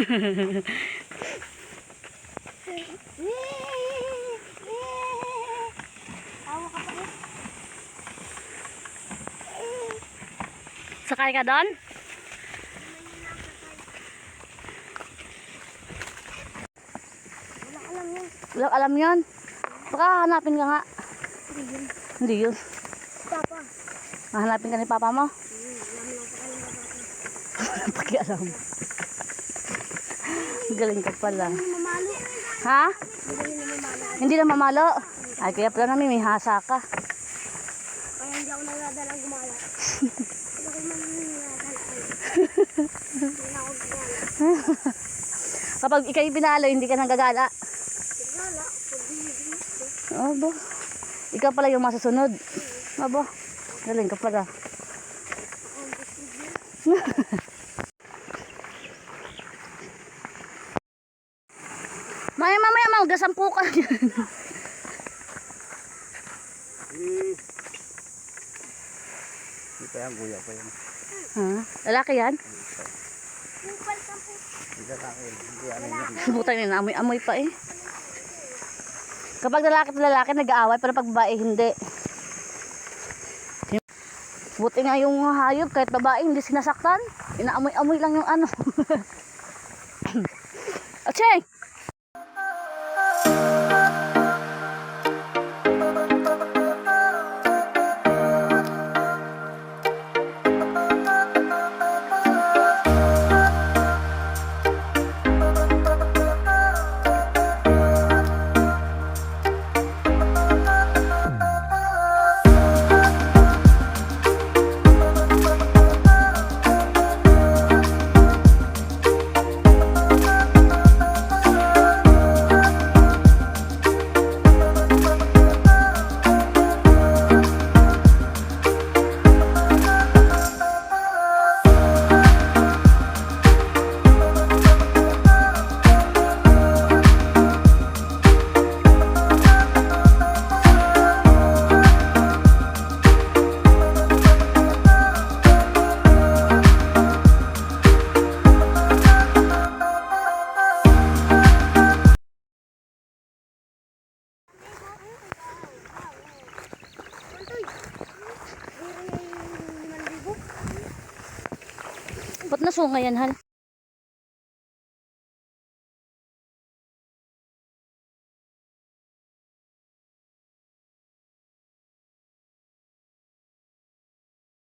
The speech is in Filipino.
Sakay ka doon? Walang alam yun. Baka hanapin ka nga. Hindi yun. Papa. Hanapin ka ni papa mo? Walang pakialam. Galing ka pala. Ha? Hindi na mamalo. Ay, kaya pala namin may hasa ka. Kaya hindi ako nagdadalang gumala. Kapag ikay pinalo, hindi ka nang gagala. Gala. Abo. Ikaw pala yung masusunod. Abo. Galing ka pala. Mamaya magasampu ka. Hindi pa yan, guya pa yan. Ha? Lalaki yan? Kupal ka po. Hindi lalaki. Hindi ano yan. Subutan nila, amoy-amoy pa eh. Kapag lalaki at lalaki nag-aaway, pero pag babae hindi. Buti nga yung hayop, kahit babae hindi sinasaktan. Inaamoy-amoy lang yung ano. Acheng! Ba't nasunga yan, Hal?